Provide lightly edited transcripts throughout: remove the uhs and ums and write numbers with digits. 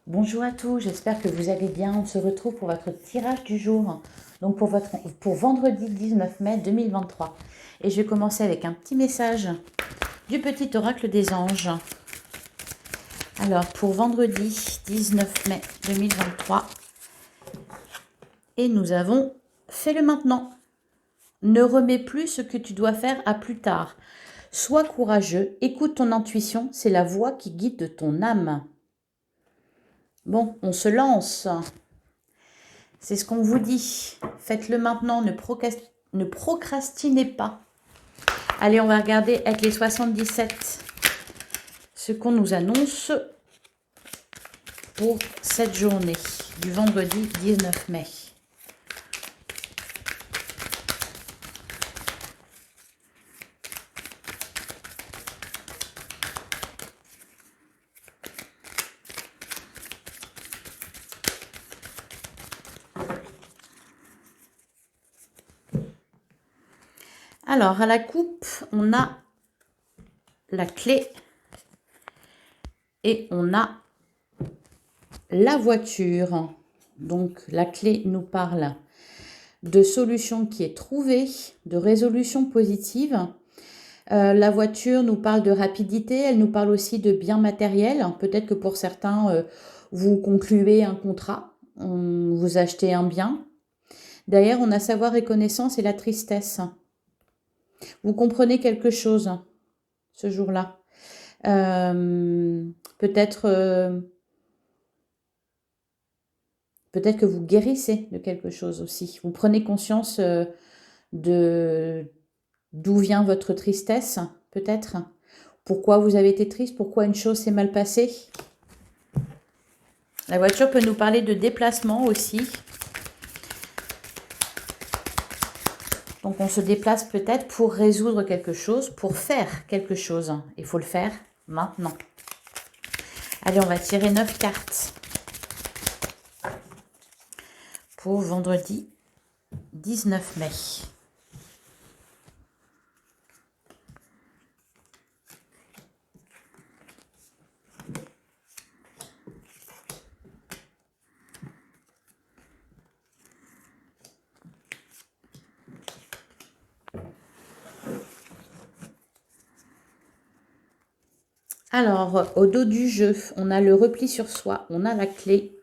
Bonjour à tous, j'espère que vous allez bien. On se retrouve pour votre tirage du jour, donc pour vendredi 19 mai 2023. Et je vais commencer avec un petit message du petit oracle des anges. Alors, pour vendredi 19 mai 2023, et nous avons fait le maintenant. Ne remets plus ce que tu dois faire à plus tard. Sois courageux, écoute ton intuition, c'est la voix qui guide ton âme. Bon, on se lance. C'est ce qu'on vous dit. Faites-le maintenant, ne procrastinez pas. Allez, on va regarder avec les 77 ce qu'on nous annonce pour cette journée du vendredi 19 mai. Alors, à la coupe, on a la clé et on a la voiture. Donc, la clé nous parle de solution qui est trouvée, de résolution positive. La voiture nous parle de rapidité, elle nous parle aussi de biens matériels. Peut-être que pour certains, vous concluez un contrat, vous achetez un bien. D'ailleurs, on a savoir et connaissance et la tristesse. Vous comprenez quelque chose ce jour-là. Peut-être que vous guérissez de quelque chose aussi. Vous prenez conscience de d'où vient votre tristesse, peut-être. Pourquoi vous avez été triste, pourquoi une chose s'est mal passée. La voiture peut nous parler de déplacement aussi. Donc on se déplace peut-être pour résoudre quelque chose, pour faire quelque chose. Il faut le faire maintenant. Allez, on va tirer 9 cartes pour vendredi 19 mai. Alors, au dos du jeu, on a le repli sur soi, on a la clé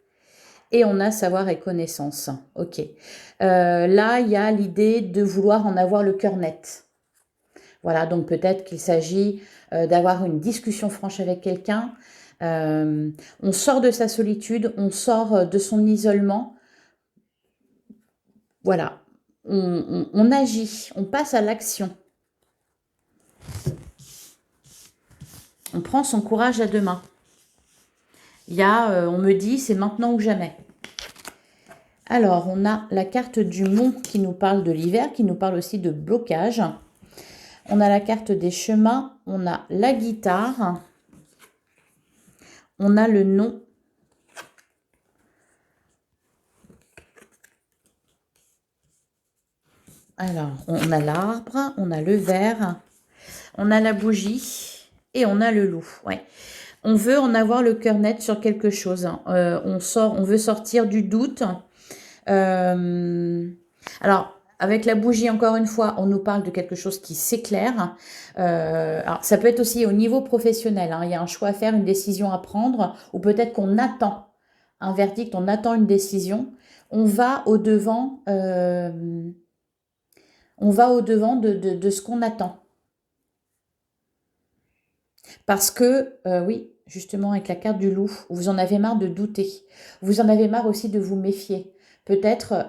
et on a savoir et connaissance. Ok. Là, il y a l'idée de vouloir en avoir le cœur net. Voilà, donc peut-être qu'il s'agit d'avoir une discussion franche avec quelqu'un. On sort de sa solitude, on sort de son isolement. Voilà, on agit, on passe à l'action. On prend son courage à deux mains. Il y a, on me dit, c'est maintenant ou jamais. Alors, on a la carte du mont qui nous parle de l'hiver, qui nous parle aussi de blocage. On a la carte des chemins, on a la guitare, on a le nom. Alors, on a l'arbre, on a le verre, on a la bougie et on a le loup. Ouais. On veut en avoir le cœur net sur quelque chose. On veut sortir du doute. Alors, avec la bougie, encore une fois, on nous parle de quelque chose qui s'éclaire. Alors, ça peut être aussi au niveau professionnel. Il y a un choix à faire, une décision à prendre, ou peut-être qu'on attend un verdict, on attend une décision. On va au-devant de ce qu'on attend. Parce que, oui, justement, avec la carte du loup, vous en avez marre de douter. Vous en avez marre aussi de vous méfier. Peut-être,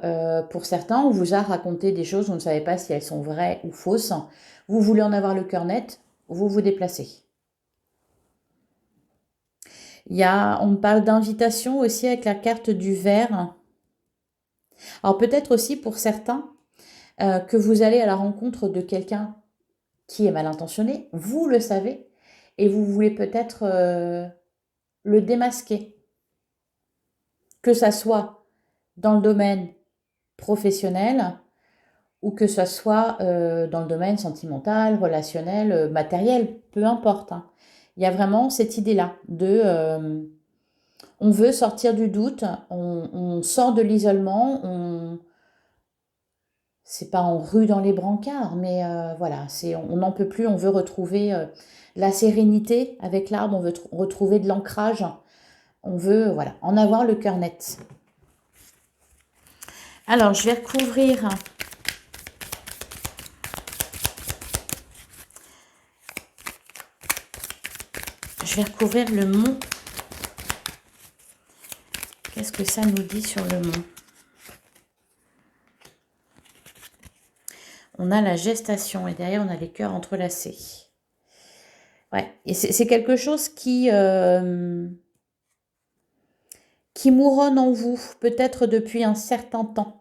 pour certains, on vous a raconté des choses, vous ne savez pas si elles sont vraies ou fausses. Vous voulez en avoir le cœur net, vous vous déplacez. On parle d'invitation aussi avec la carte du verre. Alors peut-être aussi pour certains que vous allez à la rencontre de quelqu'un qui est mal intentionné, vous le savez, et vous voulez peut-être le démasquer. Que ça soit dans le domaine professionnel ou que ça soit dans le domaine sentimental, relationnel, matériel, peu importe. Il y a vraiment cette idée-là de On veut sortir du doute, on sort de l'isolement, c'est pas en rue dans les brancards, mais voilà, on n'en peut plus, on veut retrouver la sérénité avec l'arbre, on veut retrouver de l'ancrage, on veut, voilà, en avoir le cœur net. Alors, je vais recouvrir le mont. Qu'est-ce que ça nous dit sur le mont? On a la gestation et derrière, on a les cœurs entrelacés. Ouais, et c'est quelque chose qui mouronne en vous, peut-être depuis un certain temps.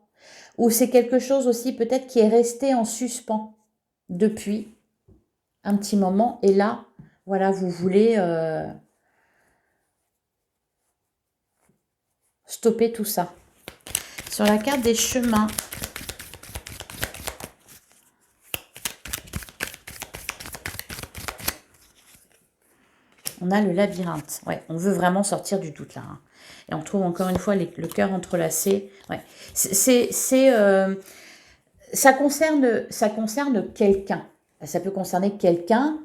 Ou c'est quelque chose aussi peut-être qui est resté en suspens depuis un petit moment. Et là, voilà, vous voulez stopper tout ça. Sur la carte des chemins, on a le labyrinthe. Ouais, on veut vraiment sortir du doute là. Hein. Et on trouve encore une fois le cœur entrelacé. Ouais. Ça concerne quelqu'un. Ça peut concerner quelqu'un.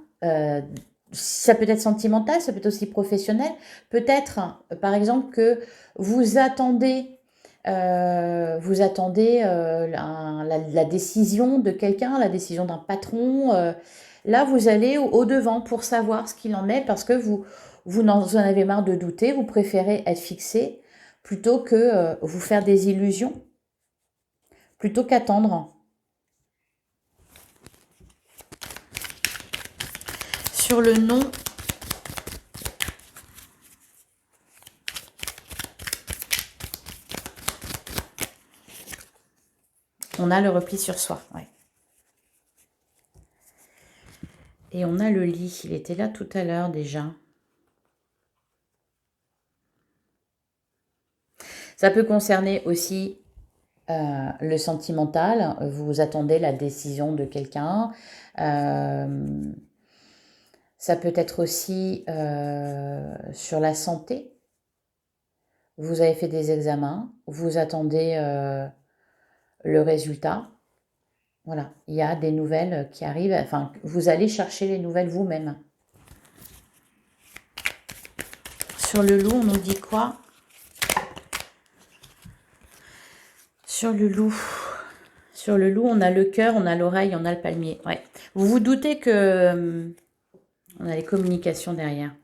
Ça peut être sentimental, ça peut être aussi professionnel. Peut-être, par exemple, que vous attendez la décision de quelqu'un, la décision d'un patron. Là, vous allez au-devant pour savoir ce qu'il en est parce que vous en avez marre de douter, vous préférez être fixé plutôt que vous faire des illusions, plutôt qu'attendre. Sur le nom, on a le repli sur soi. Ouais. Et on a le lit. Il était là tout à l'heure déjà. Ça peut concerner aussi le sentimental. Vous attendez la décision de quelqu'un. Ça peut être aussi sur la santé. Vous avez fait des examens. Vous attendez le résultat. Voilà, il y a des nouvelles qui arrivent. Enfin, vous allez chercher les nouvelles vous-même. Sur le loup, on nous dit quoi? Sur le loup. Sur le loup, on a le cœur, on a l'oreille, on a le palmier. Ouais. Vous vous doutez que on a les communications derrière.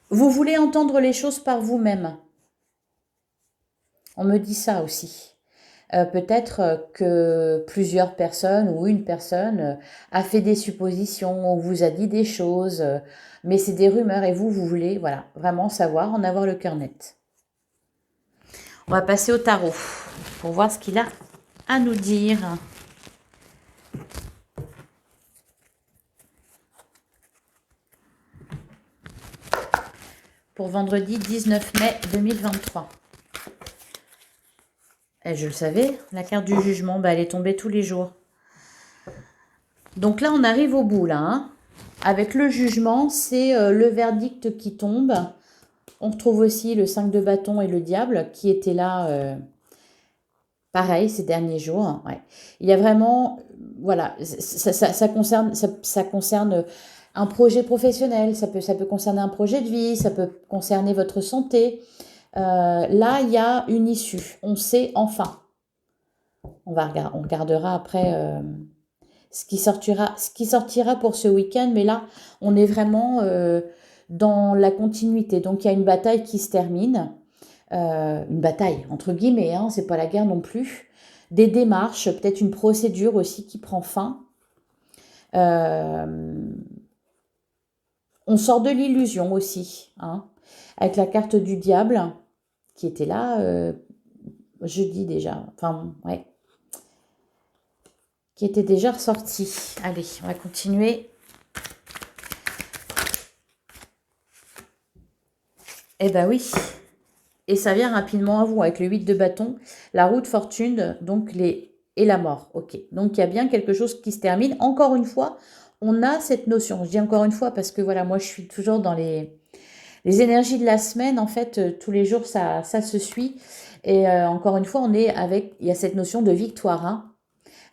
Vous voulez entendre les choses par vous-même. On me dit ça aussi. Peut-être que plusieurs personnes ou une personne a fait des suppositions ou vous a dit des choses, mais c'est des rumeurs et vous voulez, voilà, vraiment savoir, en avoir le cœur net. On va passer au tarot pour voir ce qu'il a à nous dire. Pour vendredi 19 mai 2023. Et je le savais, la carte du jugement, elle est tombée tous les jours. Donc là, on arrive au bout, là. Hein. Avec le jugement, c'est le verdict qui tombe. On retrouve aussi le 5 de bâton et le diable qui étaient là, pareil, ces derniers jours. Ouais. Il y a vraiment, voilà, ça concerne un projet professionnel, ça peut concerner un projet de vie, ça peut concerner votre santé. Là, il y a une issue. On sait enfin. On regardera après ce qui sortira pour ce week-end. Mais là, on est vraiment dans la continuité. Donc, il y a une bataille qui se termine. Une bataille, entre guillemets. Hein, c'est pas la guerre non plus. Des démarches, peut-être une procédure aussi qui prend fin. On sort de l'illusion aussi. Hein, avec la carte du diable qui était là jeudi déjà. Enfin, ouais. Qui était déjà ressorti. Allez, on va continuer. Eh ben oui. Et ça vient rapidement à vous avec le 8 de bâton, la roue de fortune, donc et la mort. Ok. Donc il y a bien quelque chose qui se termine. Encore une fois, on a cette notion. Je dis encore une fois parce que voilà, moi je suis toujours dans les énergies de la semaine. En fait, tous les jours ça se suit. Et encore une fois, il y a cette notion de victoire, hein,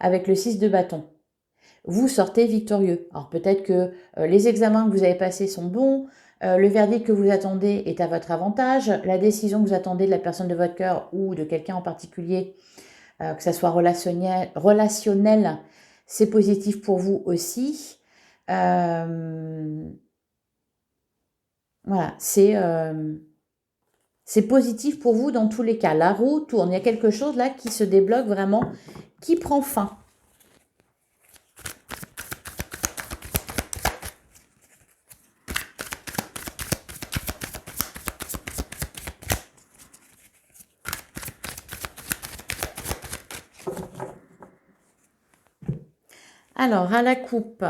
avec le 6 de bâton. Vous sortez victorieux. Alors peut-être que les examens que vous avez passés sont bons, le verdict que vous attendez est à votre avantage, la décision que vous attendez de la personne de votre cœur ou de quelqu'un en particulier, que ça soit relationnel, c'est positif pour vous aussi. Voilà, c'est positif pour vous dans tous les cas. La roue tourne, il y a quelque chose là qui se débloque vraiment, qui prend fin. Alors, à la coupe,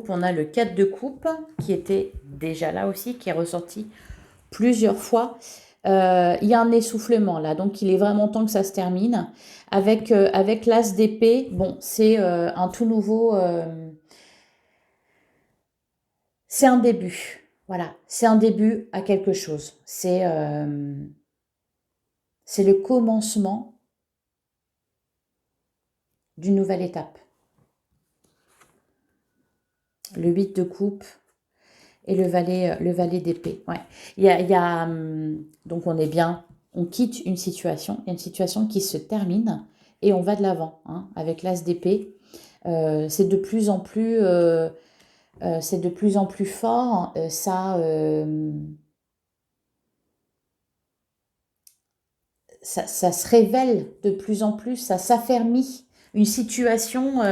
on a le 4 de coupe qui était déjà là aussi, qui est ressorti plusieurs fois. Il y a un essoufflement là, donc il est vraiment temps que ça se termine. Avec l'as d'épée, bon, c'est un tout nouveau... c'est un début. Voilà, c'est un début à quelque chose. C'est le commencement d'une nouvelle étape. Le 8 de coupe et le valet d'épée. Ouais. Donc on est bien, on quitte une situation, il y a une situation qui se termine et on va de l'avant, hein, avec l'as d'épée. C'est de plus en plus fort. Ça se révèle de plus en plus, ça s'affermit. Une situation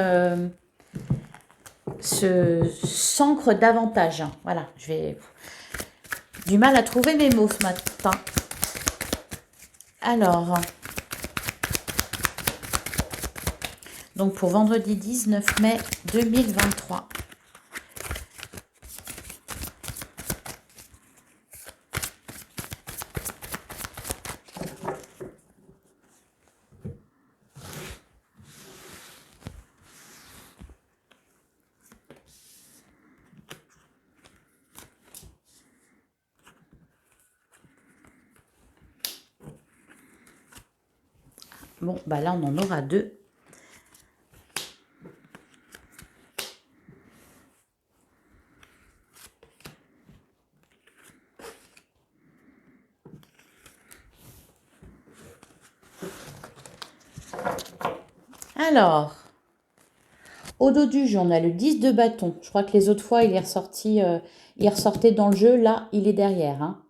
s'ancre davantage. Voilà, je vais du mal à trouver mes mots ce matin. Alors, donc pour vendredi 19 mai 2023. Bon, bah là, on en aura deux. Alors, au dos du jeu, on a le 10 de bâton. Je crois que les autres fois, il ressortait dans le jeu. Là, il est derrière, hein.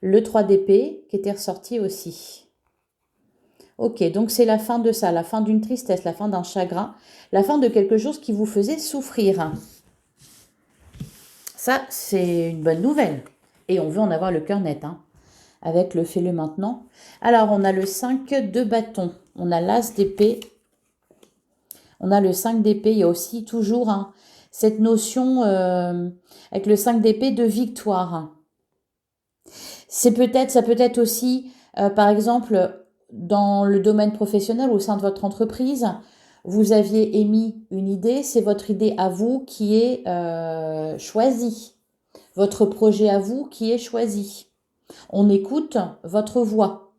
Le 3 d'épée qui était ressorti aussi. Ok, donc c'est la fin de ça, la fin d'une tristesse, la fin d'un chagrin, la fin de quelque chose qui vous faisait souffrir. Ça, c'est une bonne nouvelle. Et on veut en avoir le cœur net, hein, avec le fais-le maintenant. Alors, on a le 5 de bâton, on a l'as d'épée, on a le 5 d'épée. Il y a aussi toujours, hein, cette notion avec le 5 d'épée de victoire. Ça peut être aussi, par exemple, dans le domaine professionnel, au sein de votre entreprise, vous aviez émis une idée, c'est votre idée à vous qui est choisie. Votre projet à vous qui est choisi. On écoute votre voix.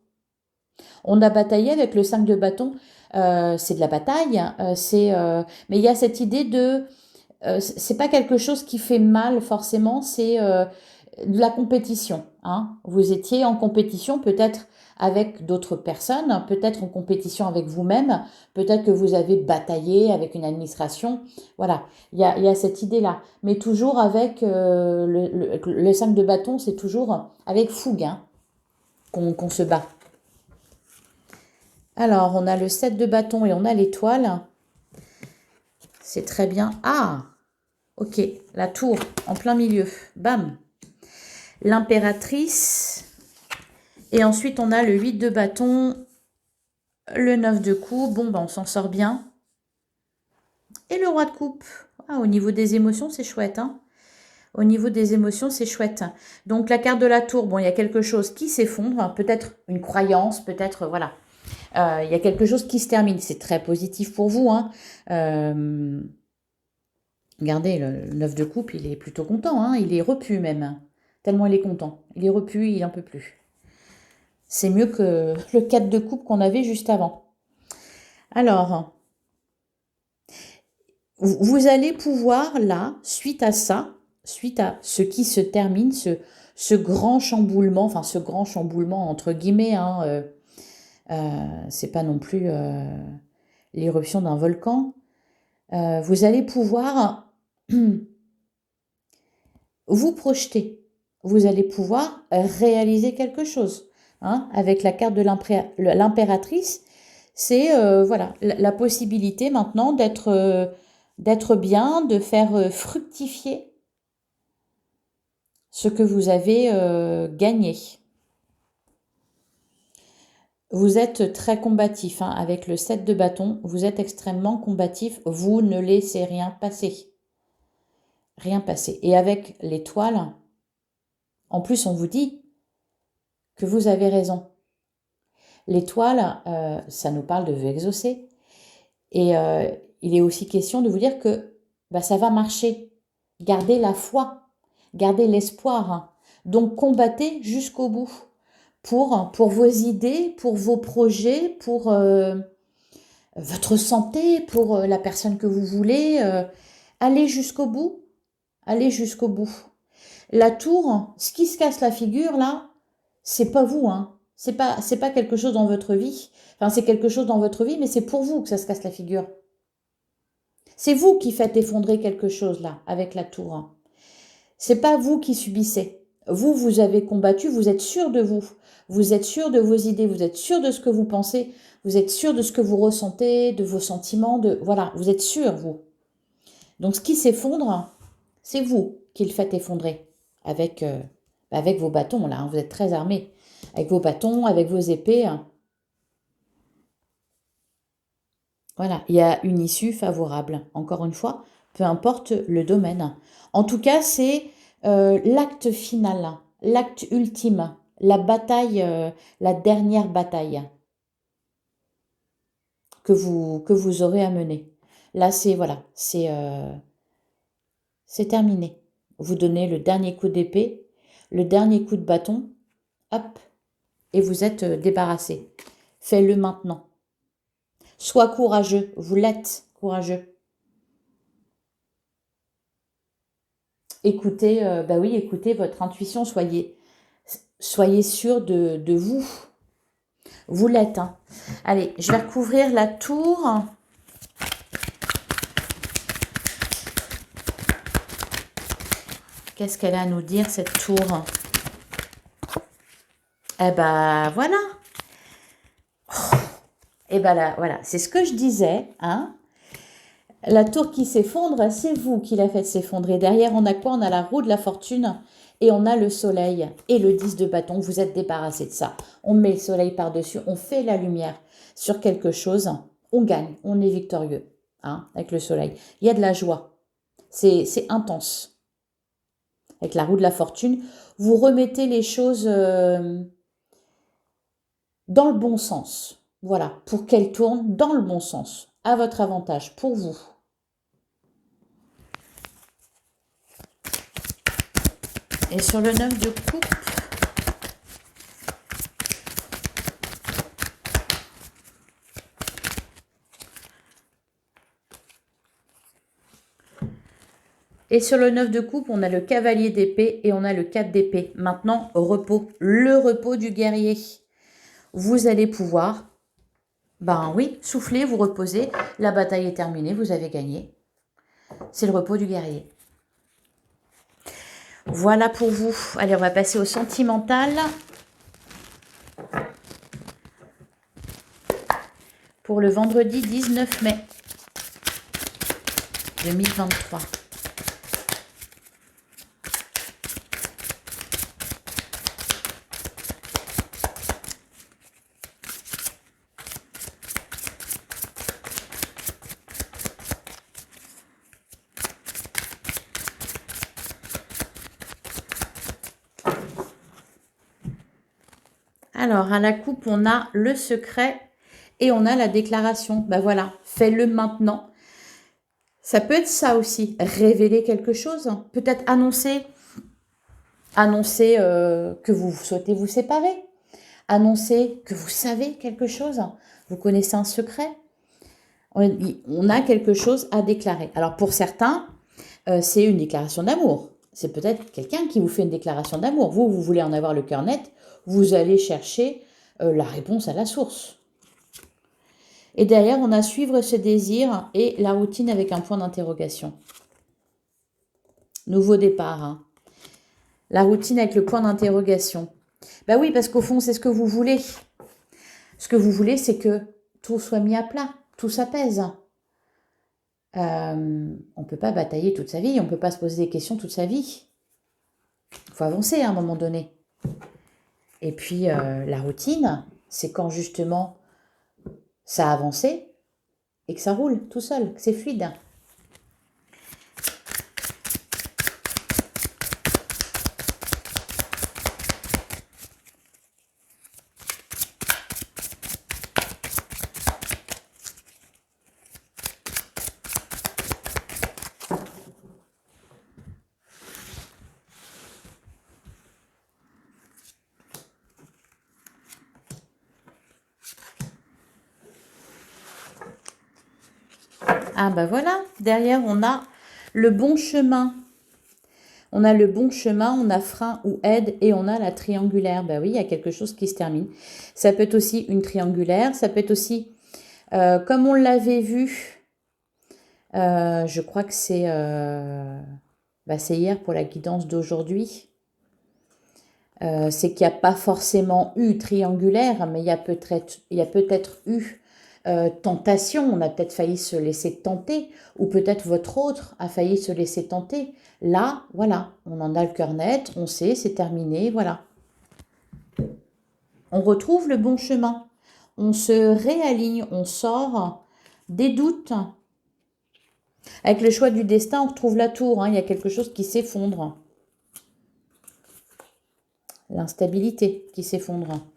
On a bataillé avec le 5 de bâton, c'est de la bataille, mais il y a cette idée de... c'est pas quelque chose qui fait mal forcément, c'est de la compétition. Hein. Vous étiez en compétition peut-être avec d'autres personnes, peut-être en compétition avec vous-même, peut-être que vous avez bataillé avec une administration. Voilà, il y a cette idée-là. Mais toujours avec le 5 de bâton, c'est toujours avec fougue, hein, qu'on se bat. Alors, on a le 7 de bâton et on a l'étoile. C'est très bien. Ah, ok, la tour en plein milieu. Bam. L'impératrice. Et ensuite, on a le 8 de bâton, le 9 de coupe. Bon, ben, on s'en sort bien. Et le roi de coupe. Ah, au niveau des émotions, c'est chouette. Hein. Au niveau des émotions, c'est chouette. Donc, la carte de la tour, bon, il y a quelque chose qui s'effondre. Peut-être une croyance, peut-être, voilà. Il y a quelque chose qui se termine. C'est très positif pour vous. Hein. Regardez, le 9 de coupe, il est plutôt content, hein, il est repu même. Tellement il est content. Il est repu, il n'en peut plus. C'est mieux que le 4 de coupe qu'on avait juste avant. Alors, vous allez pouvoir là, suite à ça, suite à ce qui se termine, ce grand chamboulement, enfin ce grand chamboulement entre guillemets, hein, c'est pas non plus l'éruption d'un volcan, vous allez pouvoir vous projeter, vous allez pouvoir réaliser quelque chose. Hein, avec la carte de l'impératrice, c'est voilà, la possibilité maintenant d'être bien, de faire fructifier ce que vous avez gagné. Vous êtes très combatif, hein, avec le 7 de bâton, vous êtes extrêmement combatif, vous ne laissez rien passer. Rien passer. Et avec l'étoile, en plus on vous dit que vous avez raison. L'étoile, ça nous parle de vous exaucer. Et il est aussi question de vous dire que bah, ça va marcher. Gardez la foi, gardez l'espoir. Hein. Donc combattez jusqu'au bout pour vos idées, pour vos projets, pour votre santé, pour la personne que vous voulez. Allez jusqu'au bout. Allez jusqu'au bout. La tour, ce qui se casse la figure là, c'est pas vous, hein. C'est pas quelque chose dans votre vie. Enfin, c'est quelque chose dans votre vie, mais c'est pour vous que ça se casse la figure. C'est vous qui faites effondrer quelque chose là, avec la tour. Hein. C'est pas vous qui subissez. Vous, vous avez combattu, vous êtes sûr de vous. Vous êtes sûr de vos idées, vous êtes sûr de ce que vous pensez, vous êtes sûr de ce que vous ressentez, de vos sentiments, voilà, vous êtes sûr, vous. Donc, ce qui s'effondre, c'est vous qui le faites effondrer avec vos bâtons, là. Hein, vous êtes très armés. Avec vos bâtons, avec vos épées. Hein. Voilà, il y a une issue favorable. Encore une fois, peu importe le domaine. En tout cas, c'est l'acte final, l'acte ultime, la bataille, la dernière bataille que vous aurez à mener. Là, c'est voilà, c'est terminé. Vous donnez le dernier coup d'épée, le dernier coup de bâton, hop, et vous êtes débarrassé. Faites-le maintenant. Sois courageux, vous l'êtes courageux. Écoutez, bah oui, écoutez votre intuition, soyez sûr de vous. Vous l'êtes. Hein. Allez, je vais recouvrir la tour. Qu'est-ce qu'elle a à nous dire, cette tour? Eh ben, voilà. Eh ben là, voilà, c'est ce que je disais, hein. La tour qui s'effondre, c'est vous qui la faites s'effondrer. Derrière, on a quoi? On a la roue de la fortune et on a le soleil et le 10 de bâton. Vous êtes débarrassé de ça. On met le soleil par-dessus, on fait la lumière sur quelque chose. On gagne, on est victorieux, hein, avec le soleil. Il y a de la joie. C'est intense. Avec la roue de la fortune, vous remettez les choses dans le bon sens. Voilà, pour qu'elles tournent dans le bon sens, à votre avantage, pour vous. Et sur le 9 de coupe, et sur le 9 de coupe, on a le cavalier d'épée et on a le 4 d'épée. Maintenant, repos, le repos du guerrier. Vous allez pouvoir, ben oui, souffler, vous reposer. La bataille est terminée, vous avez gagné. C'est le repos du guerrier. Voilà pour vous. Allez, on va passer au sentimental. Pour le vendredi 19 mai 2023. Alors, à la coupe, on a le secret et on a la déclaration. Ben voilà, fais-le maintenant. Ça peut être ça aussi, révéler quelque chose, peut-être annoncer que vous souhaitez vous séparer, annoncer que vous savez quelque chose, vous connaissez un secret. On a quelque chose à déclarer. Alors pour certains, c'est une déclaration d'amour. C'est peut-être quelqu'un qui vous fait une déclaration d'amour. Vous voulez en avoir le cœur net, vous allez chercher la réponse à la source. Et derrière, on a suivre ce désir et la routine avec un point d'interrogation. Nouveau départ. Hein. La routine avec le point d'interrogation. Ben oui, parce qu'au fond, c'est ce que vous voulez. Ce que vous voulez, c'est que tout soit mis à plat, tout s'apaise. On ne peut pas batailler toute sa vie, on ne peut pas se poser des questions toute sa vie. Il faut avancer à un moment donné. Et puis, la routine, c'est quand justement ça a avancé et que ça roule tout seul, que c'est fluide. Ah ben voilà, derrière on a le bon chemin. On a le bon chemin, on a frein ou aide et on a la triangulaire. Ben oui, il y a quelque chose qui se termine. Ça peut être aussi une triangulaire, ça peut être aussi, comme on l'avait vu, je crois que c'est hier pour la guidance d'aujourd'hui. C'est qu'il n'y a pas forcément eu triangulaire, mais il y a peut-être eu tentation, on a peut-être failli se laisser tenter, ou peut-être votre autre a failli se laisser tenter. Là, voilà, on en a le cœur net, on sait, c'est terminé, voilà. On retrouve le bon chemin, on se réaligne, on sort des doutes. Avec le choix du destin, on retrouve la tour, hein, il y a quelque chose qui s'effondre. L'instabilité qui s'effondre.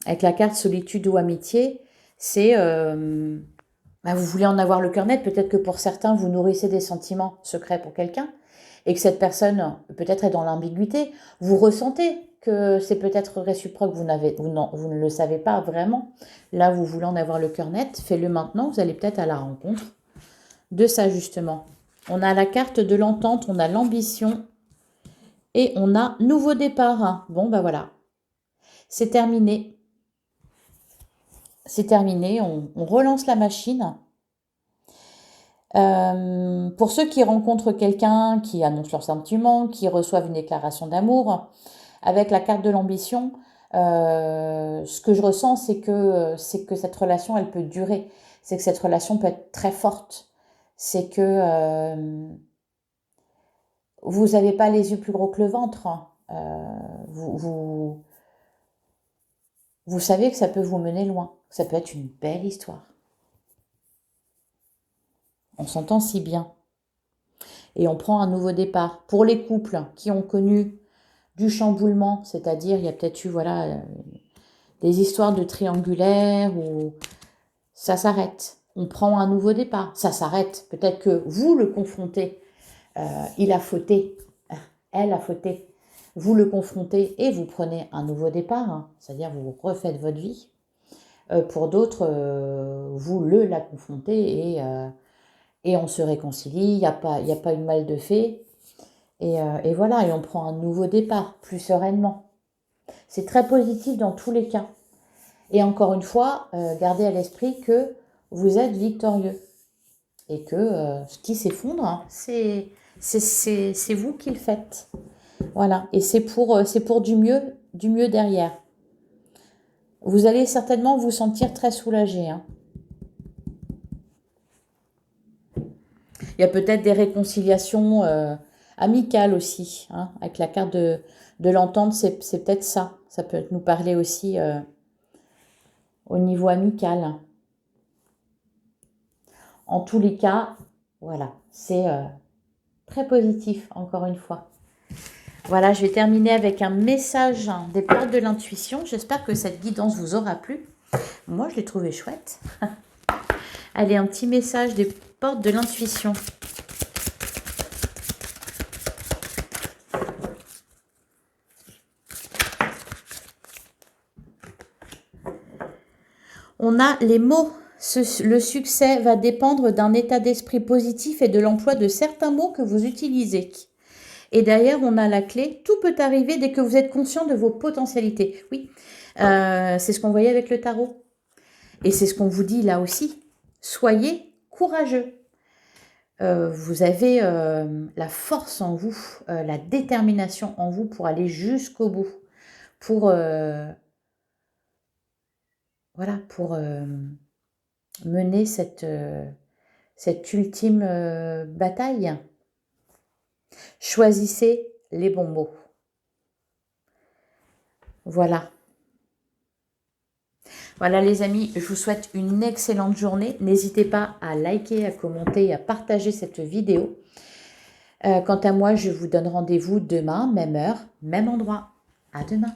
Avec la carte solitude ou amitié, c'est vous voulez en avoir le cœur net. Peut-être que pour certains, vous nourrissez des sentiments secrets pour quelqu'un et que cette personne peut-être est dans l'ambiguïté. Vous ressentez que c'est peut-être réciproque, vous ne le savez pas vraiment. Là, vous voulez en avoir le cœur net, faites-le maintenant, vous allez peut-être à la rencontre de ça justement. On a la carte de l'entente, on a l'ambition et on a nouveau départ. Bon, ben voilà, c'est terminé. C'est terminé, on relance la machine. Pour ceux qui rencontrent quelqu'un, qui annonce leurs sentiments, qui reçoivent une déclaration d'amour, avec la carte de l'ambition, ce que je ressens, c'est que cette relation, elle peut durer. C'est que cette relation peut être très forte. C'est que vous n'avez pas les yeux plus gros que le ventre. Vous savez que ça peut vous mener loin. Ça peut être une belle histoire. On s'entend si bien. Et on prend un nouveau départ. Pour les couples qui ont connu du chamboulement, c'est-à-dire il y a peut-être eu des histoires de triangulaire où ça s'arrête. On prend un nouveau départ. Ça s'arrête. Peut-être que vous le confrontez. Il a fauté. Elle a fauté. Vous le confrontez et vous prenez un nouveau départ. C'est-à-dire vous refaites votre vie. Pour d'autres, vous la confrontez et on se réconcilie, il n'y a pas eu mal de fait. Et voilà, et on prend un nouveau départ, plus sereinement. C'est très positif dans tous les cas. Et encore une fois, gardez à l'esprit que vous êtes victorieux. Et que ce qui s'effondre, c'est vous qui le faites. Voilà, et c'est pour du mieux derrière. Vous allez certainement vous sentir très soulagé. Hein. Il y a peut-être des réconciliations amicales aussi. Hein. Avec la carte de l'entente, c'est peut-être ça. Ça peut nous parler aussi au niveau amical. En tous les cas, voilà, c'est très positif, encore une fois. Voilà, je vais terminer avec un message des perles de l'intuition. J'espère que cette guidance vous aura plu. Moi, je l'ai trouvé chouette. Allez, un petit message des portes de l'intuition. On a les mots. Le succès va dépendre d'un état d'esprit positif et de l'emploi de certains mots que vous utilisez. Et derrière, on a la clé. Tout peut arriver dès que vous êtes conscient de vos potentialités. Oui, c'est ce qu'on voyait avec le tarot. Et c'est ce qu'on vous dit là aussi. Soyez courageux. Vous avez la force en vous, la détermination en vous pour aller jusqu'au bout. Pour, voilà, pour mener cette ultime bataille. Choisissez les bons mots. Voilà. Voilà les amis, je vous souhaite une excellente journée. N'hésitez pas à liker, à commenter, à partager cette vidéo. Quant à moi, je vous donne rendez-vous demain, même heure, même endroit. À demain.